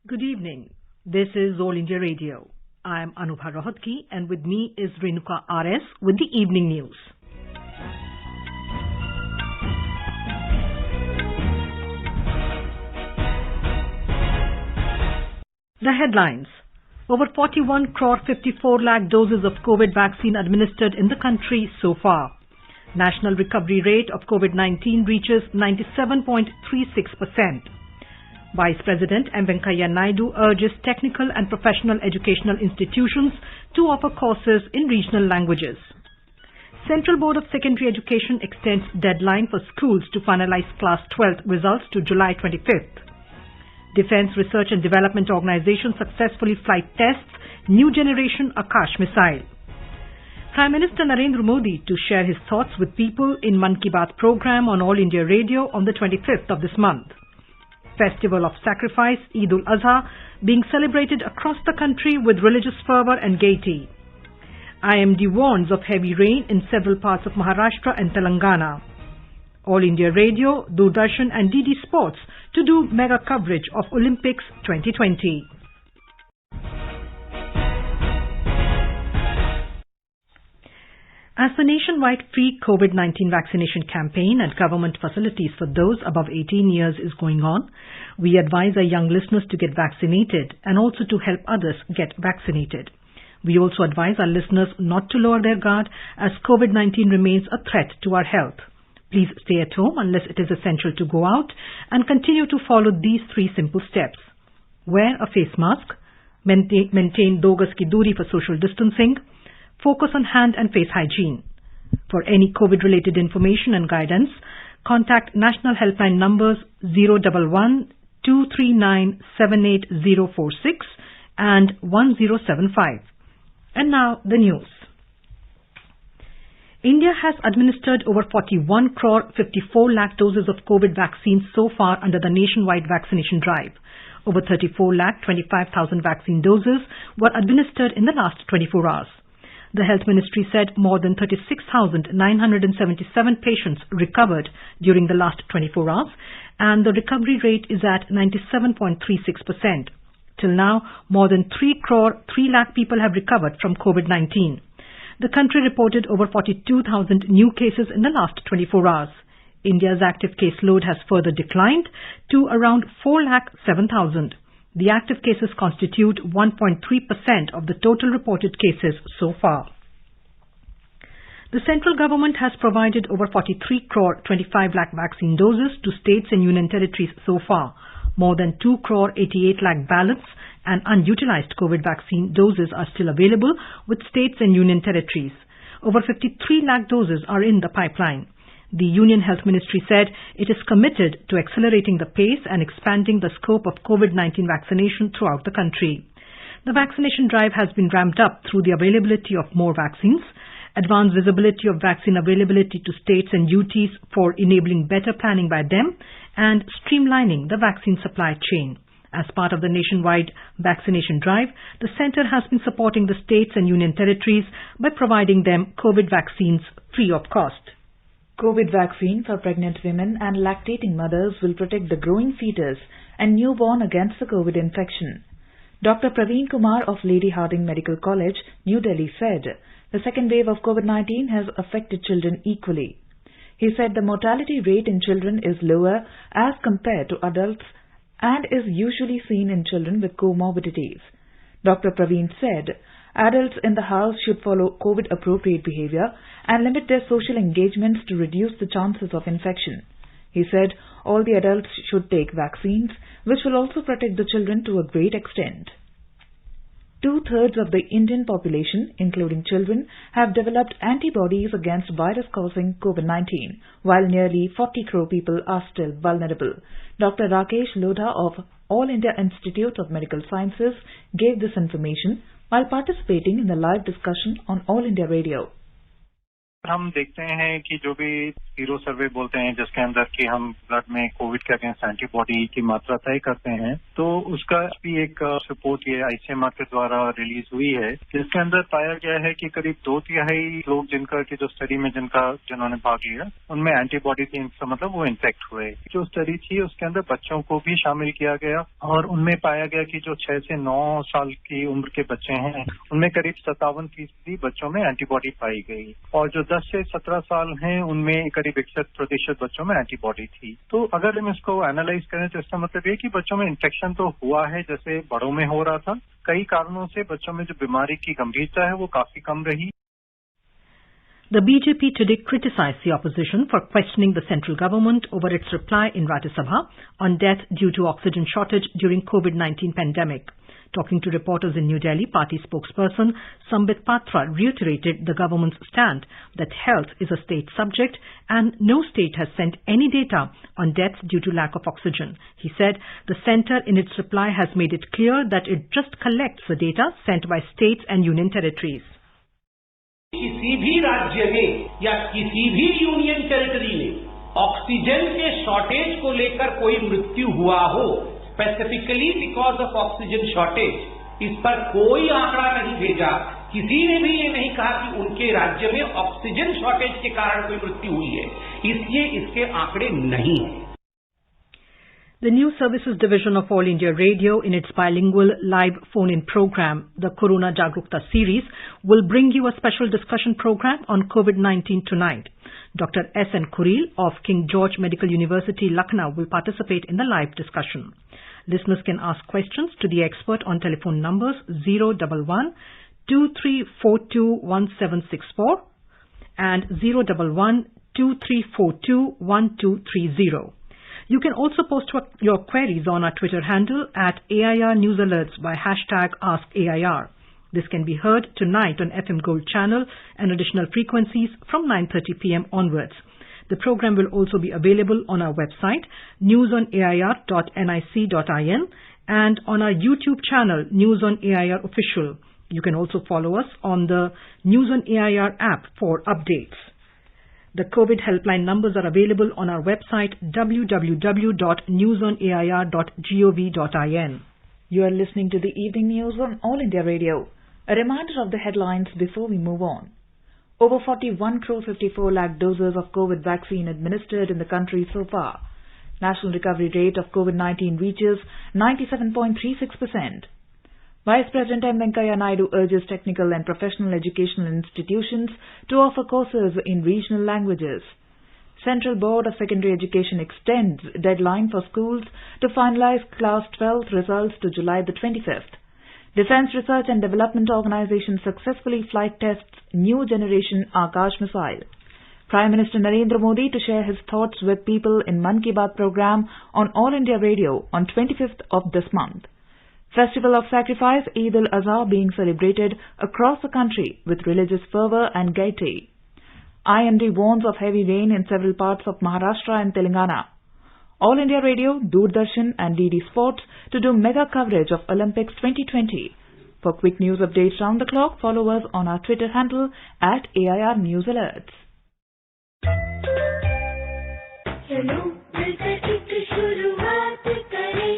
Good evening. This is All India Radio. I am Anubha Rohatgi and with me is Renuka RS with the evening news. The headlines. Over 41 crore 54 lakh doses of COVID vaccine administered in the country so far. National recovery rate of COVID-19 reaches 97.36%. Vice President M. Venkaiah Naidu urges technical and professional educational institutions to offer courses in regional languages. Central Board of Secondary Education extends deadline for schools to finalize Class 12th results to July 25th. Defence Research and Development Organization successfully flight tests new generation Akash missile. Prime Minister Narendra Modi to share his thoughts with people in Mann Ki Baat program on All India Radio on the 25th of this month. Festival of Sacrifice, Eid ul-Azha, being celebrated across the country with religious fervour and gaiety. IMD warns of heavy rain in several parts of Maharashtra and Telangana. All India Radio, Doordarshan and DD Sports to do mega coverage of Olympics 2020. As the nationwide free COVID-19 vaccination campaign at government facilities for those above 18 years is going on, we advise our young listeners to get vaccinated and also to help others get vaccinated. We also advise our listeners not to lower their guard as COVID-19 remains a threat to our health. Please stay at home unless it is essential to go out and continue to follow these 3 simple steps. Wear a face mask, maintain 2 gaz ki doori for social distancing, focus on hand and face hygiene. For any COVID-related information and guidance, contact national helpline numbers 011-239-78046 and 1075. And now the news. India has administered over 41 crore 54 lakh doses of COVID vaccines so far under the nationwide vaccination drive. Over 34 lakh 25,000 vaccine doses were administered in the last 24 hours. The Health Ministry said more than 36,977 patients recovered during the last 24 hours and the recovery rate is at 97.36%. Till now, more than 3 crore 3 lakh people have recovered from COVID-19. The country reported over 42,000 new cases in the last 24 hours. India's active case load has further declined to around 4,07,000. The active cases constitute 1.3% of the total reported cases so far. The central government has provided over 43 crore 25 lakh vaccine doses to states and union territories so far. More than 2 crore 88 lakh ballots and unutilized COVID vaccine doses are still available with states and union territories. Over 53 lakh doses are in the pipeline. The Union Health Ministry said it is committed to accelerating the pace and expanding the scope of COVID-19 vaccination throughout the country. The vaccination drive has been ramped up through the availability of more vaccines, advanced visibility of vaccine availability to states and UTs for enabling better planning by them, and streamlining the vaccine supply chain. As part of the nationwide vaccination drive, the centre has been supporting the states and union territories by providing them COVID vaccines free of cost. COVID vaccine for pregnant women and lactating mothers will protect the growing fetus and newborn against the COVID infection. Dr. Praveen Kumar of Lady Hardinge Medical College, New Delhi said the second wave of COVID-19 has affected children equally. He said the mortality rate in children is lower as compared to adults and is usually seen in children with comorbidities. Dr. Praveen said adults in the house should follow COVID-appropriate behavior and limit their social engagements to reduce the chances of infection. He said all the adults should take vaccines, which will also protect the children to a great extent. 2/3 of the Indian population, including children, have developed antibodies against virus-causing COVID-19, while nearly 40 crore people are still vulnerable. Dr. Rakesh Lodha of All India Institute of Medical Sciences gave this information while participating in the live discussion on All India Radio. हम देखते हैं कि जो भी sero survey बोलते हैं जिसके अंदर कि हम ब्लड में कोविड के अगेंस्ट एंटीबॉडी की मात्रा तय करते हैं, तो उसका भी एक रिपोर्ट ये आईसीएमआर के द्वारा रिलीज हुई है, जिसके अंदर पाया गया है कि करीब 2/3 लोग जिनका की जो स्टडी में जिन्होंने भाग लिया उनमें एंटीबॉडी थी, मतलब वो इन्फेक्ट हुए। जो स्टडी थी उसके अंदर बच्चों को भी शामिल किया गया और उनमें पाया गया कि जो 6 से 9 साल की उम्र के बच्चे हैं उनमें करीब 57% बच्चों में एंटीबॉडी पाई गई और जो 10 से 17 साल हैं उनमें करीब 61% बच्चों में एंटीबॉडी थी। तो अगर हम इसको एनालाइज करें तो इसका मतलब ये कि बच्चों में इन्फेक्शन तो हुआ है जैसे बड़ों में हो रहा था, कई कारणों से बच्चों में जो बीमारी की गंभीरता है वो काफी कम रही। The BJP today criticized the opposition for questioning the central government over its reply in Rajya Sabha on death due to oxygen shortage during COVID-19 pandemic. Talking to reporters in New Delhi, party spokesperson Sambit Patra reiterated the government's stand that health is a state subject and no state has sent any data on deaths due to lack of oxygen. He said the centre in its reply has made it clear that it just collects the data sent by states and union territories. किसी भी राज्य में या किसी भी union territory में oxygen के shortage को लेकर कोई मृत्यु हुआ हो specifically because of oxygen shortage, इस पर कोई आंकड़ा नहीं भेजा। किसी ने भी ये नहीं कहा कि उनके राज्य में ऑक्सीजन शॉर्टेज के कारण कोई मृत्यु हुई है, इसलिए इसके आंकड़े नहीं हैं। The News Services Division of All India Radio, in its bilingual live phone-in program, the Corona Jagrukta series, will bring you a special discussion program on COVID-19 tonight. Dr. S. N. Khuril of King George Medical University, Lucknow, will participate in the live discussion. Listeners can ask questions to the expert on telephone numbers 011-2342-1764 and 011-2342-1230. You can also post your queries on our Twitter handle at AIR News Alerts by hashtag AskAIR. This can be heard tonight on FM Gold channel and additional frequencies from 9:30 p.m. onwards. The program will also be available on our website newsonair.nic.in and on our YouTube channel News on AIR Official. You can also follow us on the News on AIR app for updates. The COVID helpline numbers are available on our website www.newsonair.gov.in. You are listening to the evening news on All India Radio. A reminder of the headlines before we move on. Over 41 crore 54 lakh doses of COVID vaccine administered in the country so far. National recovery rate of COVID-19 reaches 97.36%. Vice President M. Venkaiah Naidu urges technical and professional educational institutions to offer courses in regional languages. Central Board of Secondary Education extends deadline for schools to finalize Class 12 results to July the 25th. Defence Research and Development Organisation successfully flight tests new generation Akash missile. Prime Minister Narendra Modi to share his thoughts with people in Mann Ki Baat program on All India Radio on 25th of this month. Festival of Sacrifice Eid al-Azha being celebrated across the country with religious fervour and gaiety. IMD warns of heavy rain in several parts of Maharashtra and Telangana. All India Radio, Doordarshan and DD Sports to do mega coverage of Olympics 2020. For quick news updates round the clock, follow us on our Twitter handle at AIR News Alerts. चलो मिलकर एक शुरुआत करें,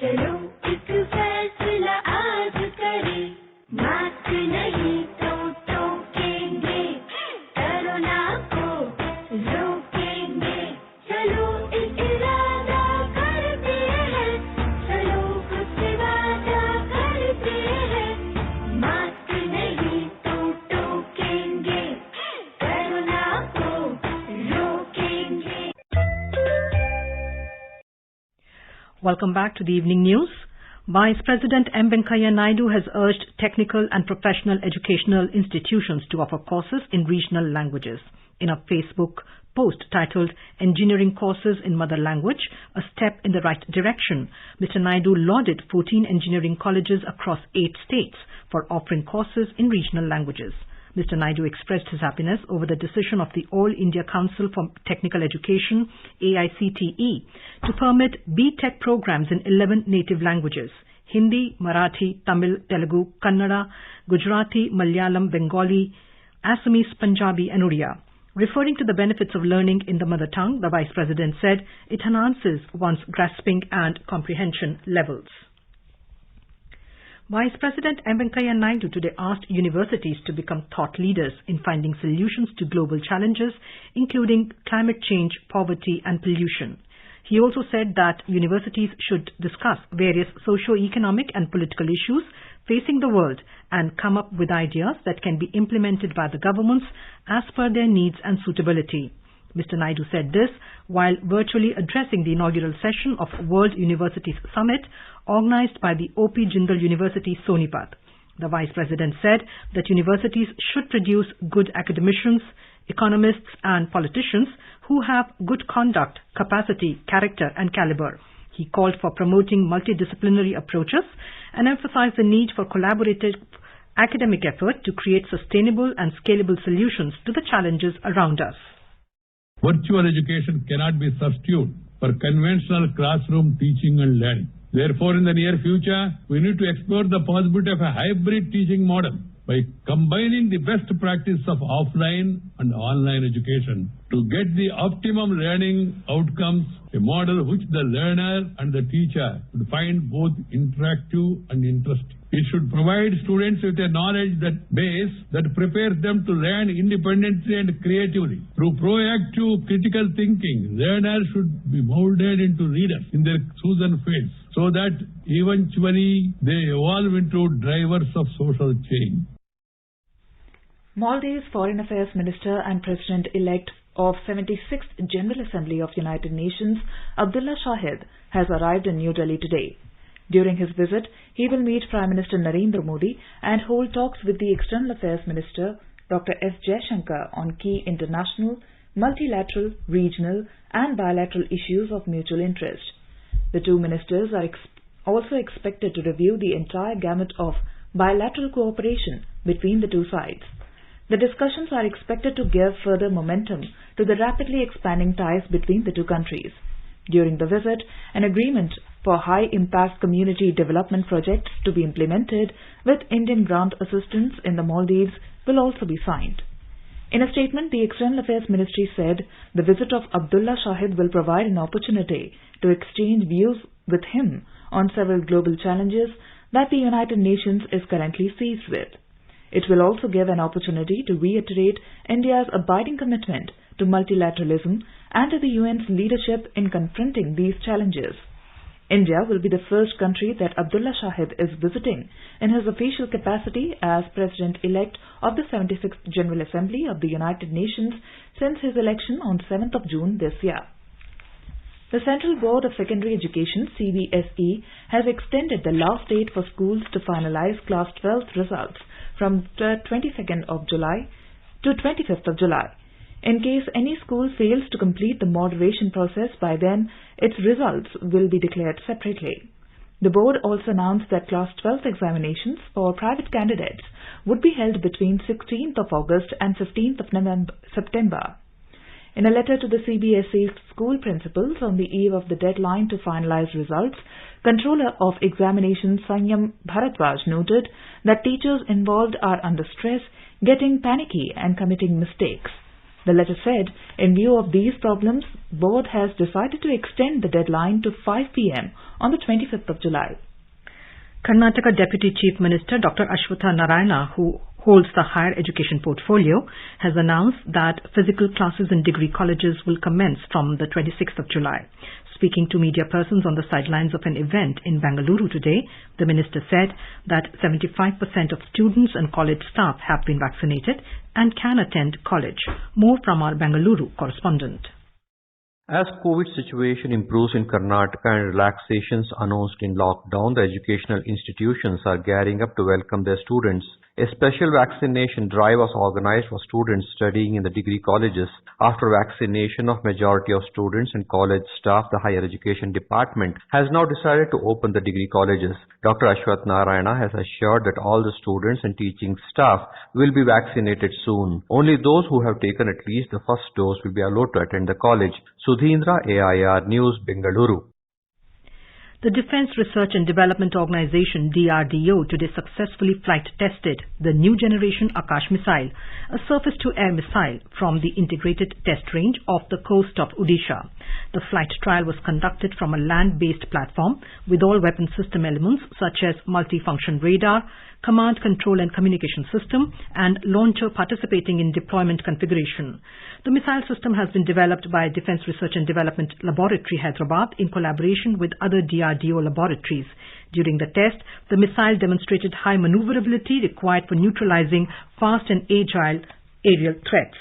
चलो एक फैसला आज करें, मास्क नहीं तो टोकेंगे, कोरोना को रोकेंगे, चलो एक इरादा करते हैं, चलो कुछ वादा करते हैं, मास्क नहीं तो टोकेंगे, कोरोना को रोकेंगे. Welcome back to the evening news. Vice President M. Venkaiah Naidu has urged technical and professional educational institutions to offer courses in regional languages. In a Facebook post titled Engineering Courses in Mother Language, a step in the right direction, Mr. Naidu lauded 14 engineering colleges across 8 states for offering courses in regional languages. Mr. Naidu expressed his happiness over the decision of the All India Council for Technical Education, AICTE, to permit B.Tech programs in 11 native languages: Hindi, Marathi, Tamil, Telugu, Kannada, Gujarati, Malayalam, Bengali, Assamese, Punjabi and Odia. Referring to the benefits of learning in the mother tongue, the Vice President said it enhances one's grasping and comprehension levels. Vice President M. Venkaiah Naidu today asked universities to become thought leaders in finding solutions to global challenges, including climate change, poverty and pollution. He also said that universities should discuss various socio-economic and political issues facing the world and come up with ideas that can be implemented by the governments as per their needs and suitability. Mr. Naidu said this while virtually addressing the inaugural session of World Universities Summit organized by the O.P. Jindal University, Sonipat. The Vice President said that universities should produce good academicians, economists and politicians who have good conduct, capacity, character and caliber. He called for promoting multidisciplinary approaches and emphasized the need for collaborative academic effort to create sustainable and scalable solutions to the challenges around us. Virtual education cannot be substitute for conventional classroom teaching and learning. Therefore, in the near future, we need to explore the possibility of a hybrid teaching model by combining the best practice of offline and online education to get the optimum learning outcomes, a model which the learner and the teacher would find both interactive and interesting. It should provide students with a knowledge base that prepares them to learn independently and creatively. Through proactive critical thinking, learners should be molded into leaders in their chosen fields so that eventually they evolve into drivers of social change. Maldives Foreign Affairs Minister and President-elect of 76th General Assembly of United Nations, Abdullah Shahid, has arrived in New Delhi today. During his visit, he will meet Prime Minister Narendra Modi and hold talks with the External Affairs Minister, Dr. S. Jaishankar, on key international, multilateral, regional and bilateral issues of mutual interest. The two ministers are also expected to review the entire gamut of bilateral cooperation between the two sides. The discussions are expected to give further momentum to the rapidly expanding ties between the two countries. During the visit, an agreement for high-impact community development projects to be implemented with Indian grant assistance in the Maldives will also be signed. In a statement, the External Affairs Ministry said the visit of Abdullah Shahid will provide an opportunity to exchange views with him on several global challenges that the United Nations is currently seized with. It will also give an opportunity to reiterate India's abiding commitment to multilateralism and to the UN's leadership in confronting these challenges. India will be the first country that Abdullah Shahid is visiting in his official capacity as President-elect of the 76th General Assembly of the United Nations since his election on 7th of June this year. The Central Board of Secondary Education, CBSE, has extended the last date for schools to finalize Class 12th results from the 22nd of July to 25th of July. In case any school fails to complete the moderation process by then, its results will be declared separately. The board also announced that Class 12th examinations for private candidates would be held between 16th of August and 15th of September. In a letter to the CBSE school principals on the eve of the deadline to finalize results, Controller of Examinations Sanyam Bharadwaj noted that teachers involved are under stress, getting panicky and committing mistakes. The letter said, in view of these problems, board has decided to extend the deadline to 5 p.m. on the 25th of July. Karnataka Deputy Chief Minister Dr. Ashwatha Narayana, who holds the higher education portfolio, has announced that physical classes in degree colleges will commence from the 26th of July. Speaking to media persons on the sidelines of an event in Bengaluru today, the minister said that 75% of students and college staff have been vaccinated and can attend college. More from our Bengaluru correspondent. As COVID situation improves in Karnataka and relaxations announced in lockdown, the educational institutions are gearing up to welcome their students. A special vaccination drive was organized for students studying in the degree colleges. After vaccination of majority of students and college staff, the Higher Education Department has now decided to open the degree colleges. Dr. Ashwath Narayana has assured that all the students and teaching staff will be vaccinated soon. Only those who have taken at least the first dose will be allowed to attend the college. Sudhindra, AIR News, Bengaluru. The Defense Research and Development Organization DRDO today successfully flight tested the new generation Akash missile, a surface-to-air missile from the integrated test range off the coast of Odisha. The flight trial was conducted from a land-based platform with all weapon system elements such as multifunction radar, command, control and communication system and launcher participating in deployment configuration. The missile system has been developed by Defense Research and Development Laboratory, Hyderabad, in collaboration with other DRDO laboratories. During the test, the missile demonstrated high maneuverability required for neutralizing fast and agile aerial threats.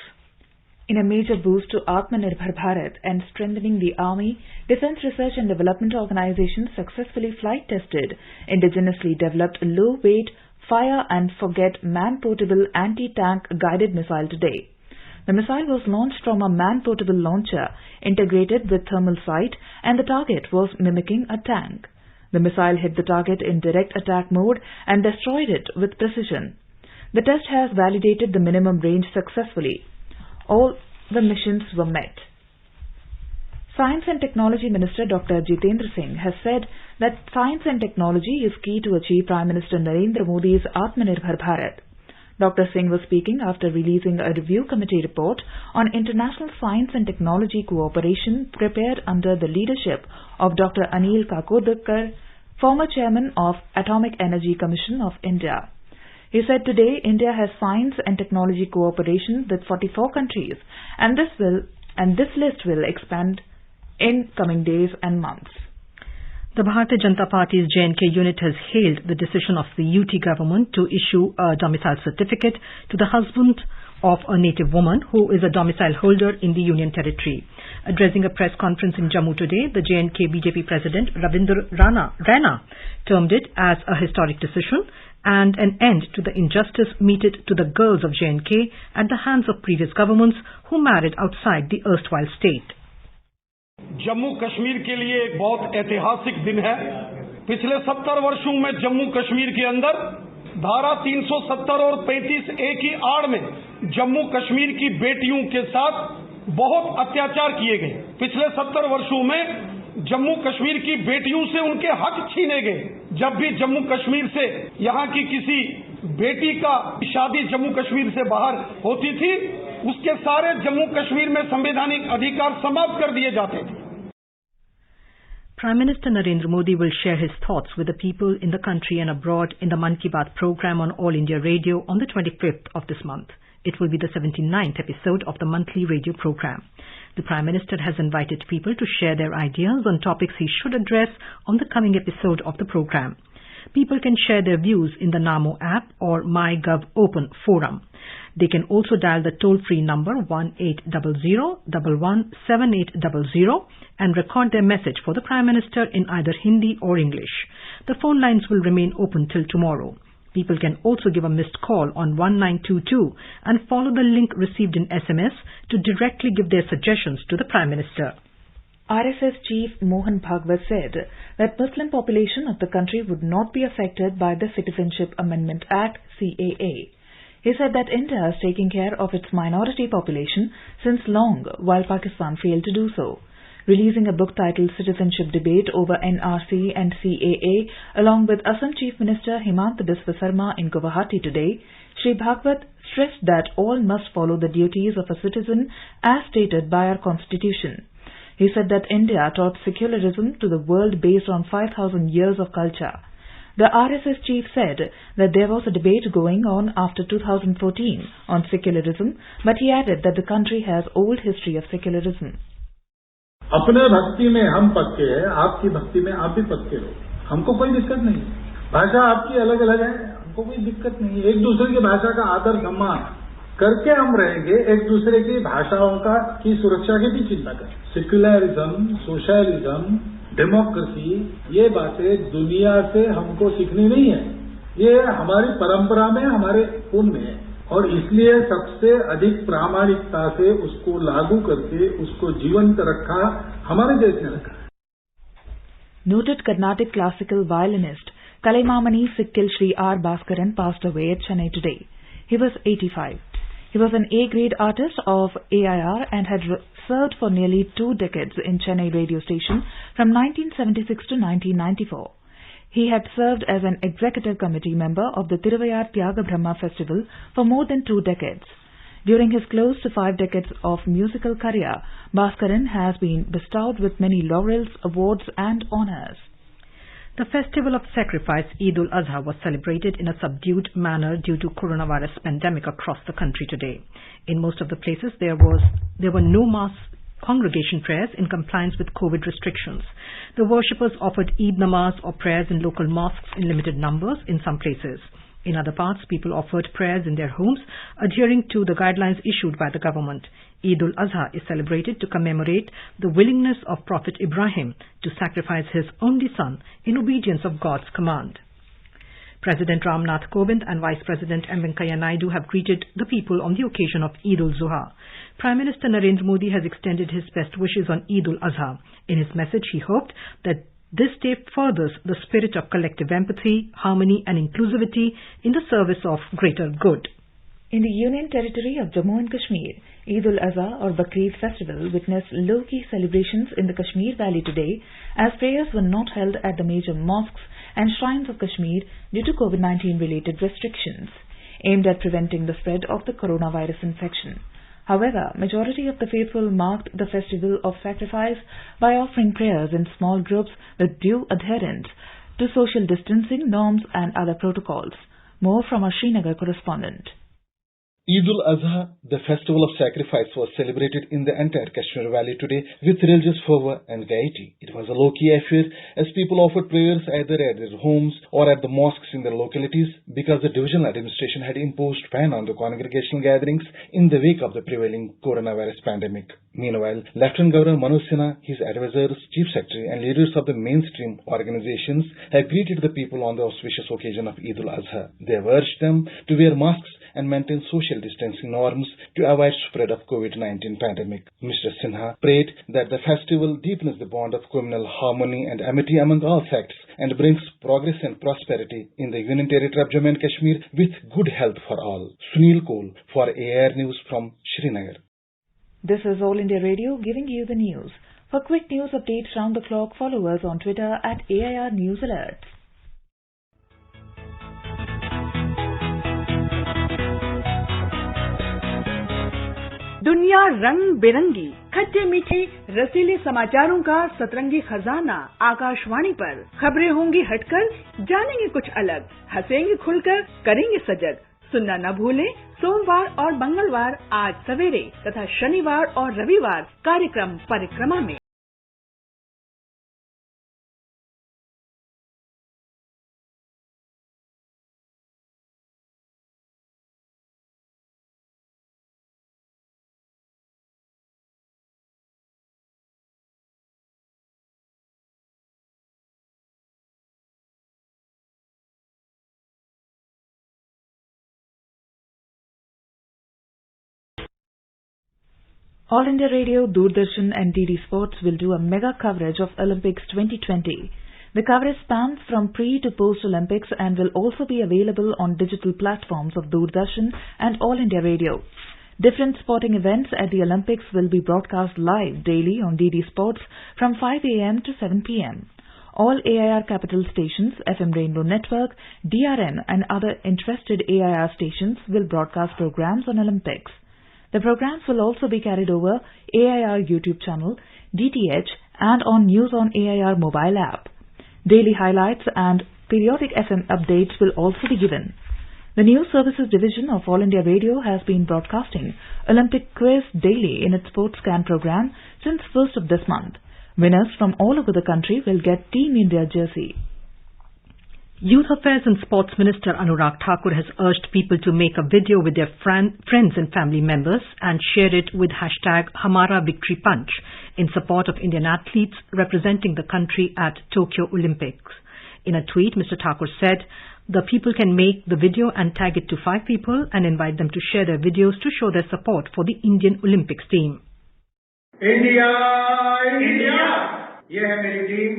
In a major boost to Atmanirbhar Bharat and strengthening the Army, Defense Research and Development Organization successfully flight tested indigenously developed low-weight fire and forget man-portable anti-tank guided missile today. The missile was launched from a man-portable launcher integrated with thermal sight, and the target was mimicking a tank. The missile hit the target in direct attack mode and destroyed it with precision. The test has validated the minimum range successfully. All the missions were met. Science and Technology Minister Dr. Jitendra Singh has said that science and technology is key to achieve Prime Minister Narendra Modi's Atmanirbhar Bharat. Dr. Singh was speaking after releasing a review committee report on international science and technology cooperation prepared under the leadership of Dr. Anil Kakodkar, former chairman of Atomic Energy Commission of India. He said today India has science and technology cooperation with 44 countries, and this list will expand in coming days and months. The Bharatiya Janata Party's J&K unit has hailed the decision of the UT government to issue a domicile certificate to the husband of a native woman who is a domicile holder in the Union Territory. Addressing a press conference in Jammu today, the J&K BJP President Ravindra Rana termed it as a historic decision and an end to the injustice meted to the girls of J&K at the hands of previous governments who married outside the erstwhile state. Jammu Kashmir के लिए एक बहुत ऐतिहासिक दिन है। पिछले 70 वर्षों में जम्मू कश्मीर के अंदर धारा 370 और 35 ए की आड़ में जम्मू कश्मीर की बेटियों के साथ बहुत अत्याचार किए गए। पिछले 70 वर्षों में जम्मू कश्मीर की बेटियों से उनके हक छीने गए। जब भी जम्मू कश्मीर से यहाँ की किसी बेटी का शादी जम्मू कश्मीर से बाहर होती थी, उसके सारे जम्मू कश्मीर में संवैधानिक अधिकार समाप्त कर दिए जाते थे। Prime Minister Narendra Modi will share his thoughts with the people in the country and abroad in the Mann Ki Baat program on All India Radio on the 25th of this month. It will be the 79th episode of the monthly radio program. The Prime Minister has invited people to share their ideas on topics he should address on the coming episode of the program. People can share their views in the Namo app or MyGov Open Forum. They can also dial the toll-free number 1-800-117800 and record their message for the Prime Minister in either Hindi or English. The phone lines will remain open till tomorrow. People can also give a missed call on 1922 and follow the link received in SMS to directly give their suggestions to the Prime Minister. RSS Chief Mohan Bhagwat said that Muslim population of the country would not be affected by the Citizenship Amendment Act CAA. He said that India is taking care of its minority population since long, while Pakistan failed to do so. Releasing a book titled Citizenship Debate over NRC and CAA along with Assam Chief Minister Himanta Biswa Sarma in Guwahati today, Shri Bhagwat stressed that all must follow the duties of a citizen as stated by our constitution. He said that India taught secularism to the world based on 5,000 years of culture. The RSS chief said that there was a debate going on after 2014 on secularism, but he added that the country has old history of secularism. अपने भक्ति में हम पक्के हैं, आपकी भक्ति में आप भी पक्के हो, हमको कोई दिक्कत नहीं। भाषा आपकी अलग अलग है, हमको कोई दिक्कत नहीं। एक दूसरे की भाषा का आदर सम्मान करके हम रहेंगे, एक दूसरे की भाषाओं की सुरक्षा की भी चिंता करें। सेक्युलरिज्म, सोशलिज्म, डेमोक्रेसी, ये बातें दुनिया से हमको सीखनी नहीं है, ये हमारी परंपरा में, हमारे खून में है, और इसलिए सबसे अधिक प्रामाणिकता से उसको लागू करके उसको जीवंत रखा हमारे देश ने रखा। Noted Carnatic classical violinist Kalaimamani Sikkil Shri R. Bhaskaran passed away at Chennai today. He was 85. He was an A-grade artist of AIR and had served for nearly 2 decades in Chennai radio station from 1976 to 1994. He had served as an executive committee member of the Thiruvayar Tyaga Brahma festival for more than 2 decades. During his close to 5 decades of musical career, Bhaskaran has been bestowed with many laurels, awards and honours. The festival of sacrifice, Eid-ul-Azha, was celebrated in a subdued manner due to coronavirus pandemic across the country today. In most of the places, there were no mass congregation prayers in compliance with COVID restrictions. The worshippers offered Eid namaz or prayers in local mosques in limited numbers in some places. In other parts, people offered prayers in their homes, adhering to the guidelines issued by the government. Eid-ul-Azha is celebrated to commemorate the willingness of Prophet Ibrahim to sacrifice his only son in obedience of God's command. President Ramnath Kovind and Vice President M. Venkaiah Naidu have greeted the people on the occasion of Eid-ul-Zuha. Prime Minister Narendra Modi has extended his best wishes on Eid-ul-Azha. In his message, he hoped that this day furthers the spirit of collective empathy, harmony and inclusivity in the service of greater good. In the Union Territory of Jammu and Kashmir, Eid-ul-Azha or Bakrid festival witnessed low-key celebrations in the Kashmir Valley today as prayers were not held at the major mosques and shrines of Kashmir due to COVID-19 related restrictions aimed at preventing the spread of the coronavirus infection. However, majority of the faithful marked the festival of sacrifice by offering prayers in small groups with due adherence to social distancing norms and other protocols. More from our Srinagar correspondent. Eid-ul-Azha, the festival of sacrifice, was celebrated in the entire Kashmir Valley today with religious fervor and gaiety. It was a low-key affair as people offered prayers either at their homes or at the mosques in their localities because the divisional administration had imposed ban on the congregational gatherings in the wake of the prevailing coronavirus pandemic. Meanwhile, Lieutenant Governor Manoj Sinha, his advisors, Chief Secretary and leaders of the mainstream organizations have greeted the people on the auspicious occasion of Eid-ul-Azha. They have urged them to wear masks and maintain social distancing norms to avoid spread of COVID-19 pandemic. Mr. Sinha prayed that the festival deepens the bond of communal harmony and amity among all sects and brings progress and prosperity in the Union Territory of Jammu and Kashmir with good health for all. Sunil Koul for AIR News from Srinagar. This is All India Radio giving you the news. For quick news updates round the clock, follow us on Twitter at AIR News Alerts. दुनिया रंग बिरंगी, खट्टे मीठे रसीले समाचारों का सतरंगी खजाना आकाशवाणी पर। खबरें होंगी हटकर, जानेंगे कुछ अलग, हंसेंगे खुलकर, करेंगे सजग। सुनना न भूलें सोमवार और मंगलवार आज सवेरे तथा शनिवार और रविवार कार्यक्रम परिक्रमा में। All India Radio, Doordarshan and DD Sports will do a mega coverage of Olympics 2020. The coverage spans from pre to post Olympics and will also be available on digital platforms of Doordarshan and All India Radio. Different sporting events at the Olympics will be broadcast live daily on DD Sports from 5 a.m. to 7 p.m. All AIR capital stations, FM Rainbow Network, DRN and other interested AIR stations will broadcast programs on Olympics. The programs will also be carried over AIR YouTube channel, DTH and on News on AIR mobile app. Daily highlights and periodic FM updates will also be given. The News Services Division of All India Radio has been broadcasting Olympic Quiz daily in its Sports Scan program since 1st of this month. Winners from all over the country will get Team India jersey. Youth Affairs and Sports Minister Anurag Thakur has urged people to make a video with their friends and family members and share it with hashtag Hamara Victory Punch in support of Indian athletes representing the country at Tokyo Olympics. In a tweet, Mr. Thakur said, the people can make the video and tag it to 5 people and invite them to share their videos to show their support for the Indian Olympics team. India! ये है मेरी team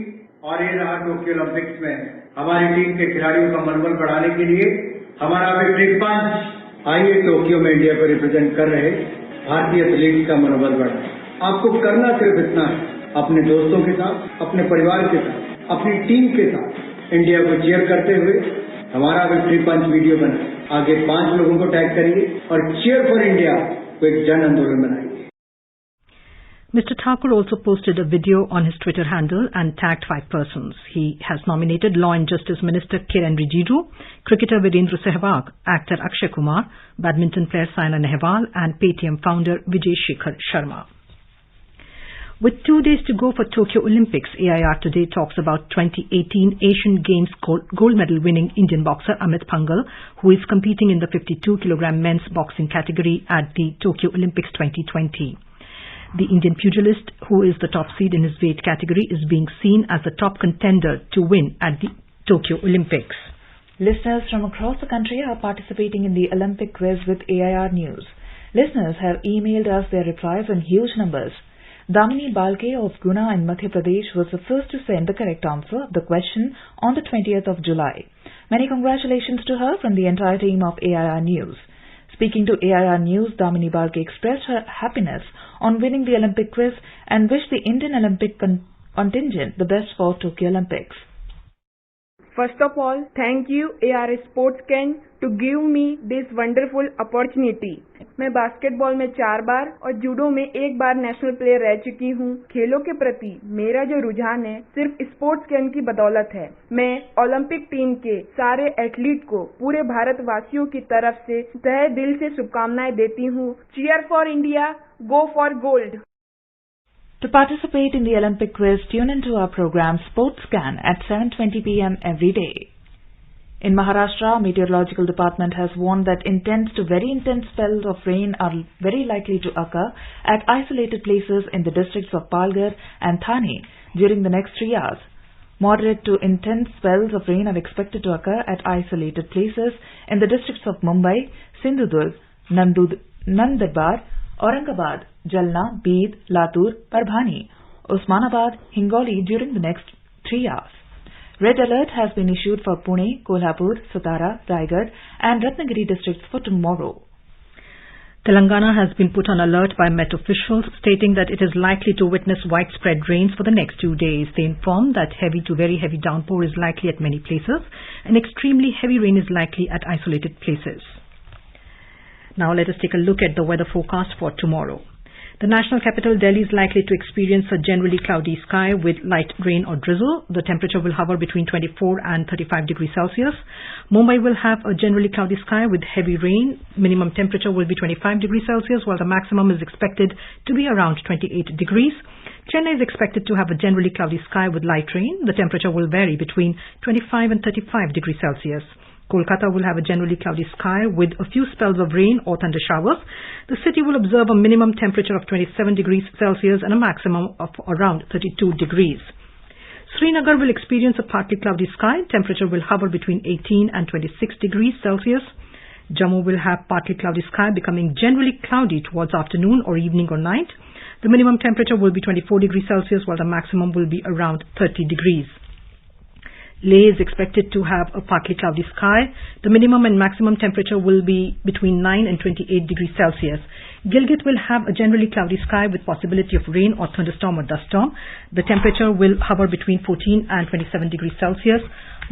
और ये रहा Tokyo Olympics में हमारी team के खिलाड़ियों का मनोबल बढ़ाने के लिए हमारा विक्ट्री पंच आइए टोक्यो में इंडिया को रिप्रेजेंट कर रहे भारतीय एथलीट्स का मनोबल बढ़ाए। आपको करना सिर्फ इतना है, अपने दोस्तों के साथ, अपने परिवार के साथ, अपनी टीम के साथ इंडिया को चीयर करते हुए हमारा विक्ट्री पंच वीडियो बनाए, आगे 5 लोगों को टैग करिए और चीयर फॉर इंडिया को एक जन आंदोलन बनाइए. Mr. Thakur also posted a video on his Twitter handle and tagged 5 persons. He has nominated Law and Justice Minister Kiren Rijiju, cricketer Virendra Sehwag, actor Akshay Kumar, badminton player Saina Nehwal and Paytm founder Vijay Shekhar Sharma. With 2 days to go for Tokyo Olympics, AIR today talks about 2018 Asian Games gold medal winning Indian boxer Amit Pangal, who is competing in the 52 kg men's boxing category at the Tokyo Olympics 2020. The Indian pugilist, who is the top seed in his weight category, is being seen as the top contender to win at the Tokyo Olympics. Listeners from across the country are participating in the Olympic quiz with AIR News. Listeners have emailed us their replies in huge numbers. Damini Balke of Guna in Madhya Pradesh was the first to send the correct answer of the question on the 20th of July. Many congratulations to her from the entire team of AIR News. Speaking to AIR News, Damini Balke expressed her happiness on winning the Olympic quiz and wished the Indian Olympic contingent the best for Tokyo Olympics. First of all, thank you AR Sports Can to give me this wonderful opportunity. मैं basketball में 4 बार और judo में 1 बार national player रह चुकी हूँ. खेलों के प्रति मेरा जो रुझान है सिर्फ स्पोर्ट्स कैन की बदौलत है. मैं ओलंपिक टीम के सारे एथलीट को पूरे भारतवासियों की तरफ से तहे दिल से शुभकामनाएं देती हूँ. Cheer for India, go for gold. To participate in the Olympic quiz, tune into our program Sports Scan at 7:20 p.m. every day. In Maharashtra, Meteorological Department has warned that intense to very intense spells of rain are very likely to occur at isolated places in the districts of Palghar and Thane during the next 3 hours. Moderate to intense spells of rain are expected to occur at isolated places in the districts of Mumbai, Sindhudurg, Nandurbar, Aurangabad, Jalna, Beed, Latur, Parbhani, Osmanabad, Hingoli during the next 3 hours. Red alert has been issued for Pune, Kolhapur, Satara, Raigad and Ratnagiri districts for tomorrow. Telangana has been put on alert by Met officials stating that it is likely to witness widespread rains for the next 2 days. They informed that heavy to very heavy downpour is likely at many places and extremely heavy rain is likely at isolated places. Now let us take a look at the weather forecast for tomorrow. The national capital Delhi is likely to experience a generally cloudy sky with light rain or drizzle. The temperature will hover between 24 and 35 degrees Celsius. Mumbai will have a generally cloudy sky with heavy rain. Minimum temperature will be 25 degrees Celsius while the maximum is expected to be around 28 degrees. Chennai is expected to have a generally cloudy sky with light rain. The temperature will vary between 25 and 35 degrees Celsius. Kolkata will have a generally cloudy sky with a few spells of rain or thunder showers. The city will observe a minimum temperature of 27 degrees Celsius and a maximum of around 32 degrees. Srinagar will experience a partly cloudy sky. Temperature will hover between 18 and 26 degrees Celsius. Jammu will have partly cloudy sky becoming generally cloudy towards afternoon or evening or night. The minimum temperature will be 24 degrees Celsius while the maximum will be around 30 degrees. Leh is expected to have a partly cloudy sky. The minimum and maximum temperature will be between 9 and 28 degrees Celsius. Gilgit will have a generally cloudy sky with possibility of rain or thunderstorm or dust storm. The temperature will hover between 14 and 27 degrees Celsius.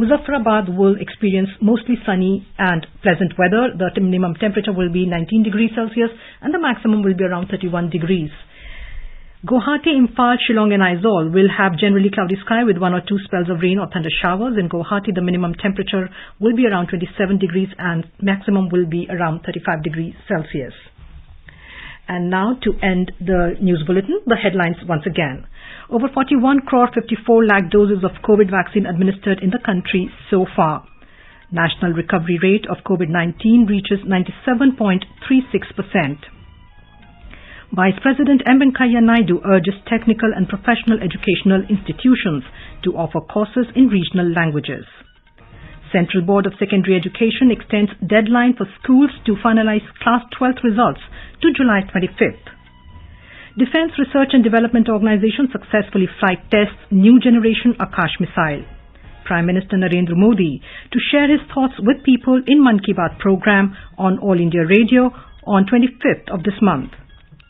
Muzaffarabad will experience mostly sunny and pleasant weather. The minimum temperature will be 19 degrees Celsius and the maximum will be around 31 degrees. Guwahati, Imphal, Shillong and Aizawl will have generally cloudy sky with 1 or 2 spells of rain or thunder showers. In Guwahati, the minimum temperature will be around 27 degrees and maximum will be around 35 degrees Celsius. And now to end the news bulletin, the headlines once again. Over 41 crore 54 lakh doses of COVID vaccine administered in the country so far. National recovery rate of COVID-19 reaches 97.36%. Vice President M. Venkaiah Naidu urges technical and professional educational institutions to offer courses in regional languages. Central Board of Secondary Education extends deadline for schools to finalize Class 12th results to July 25th. Defence Research and Development Organization successfully flight tests new generation Akash missile. Prime Minister Narendra Modi to share his thoughts with people in Mann Ki Baat program on All India Radio on 25th of this month.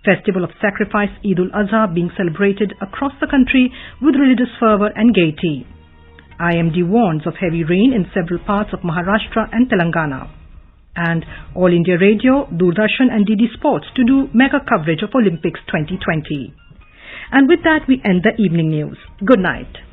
Festival of Sacrifice Eid ul-Azha being celebrated across the country with religious fervor and gaiety. IMD warns of heavy rain in several parts of Maharashtra and Telangana. And All India Radio, Doordarshan and DD Sports to do mega coverage of Olympics 2020. And with that we end the evening news. Good night.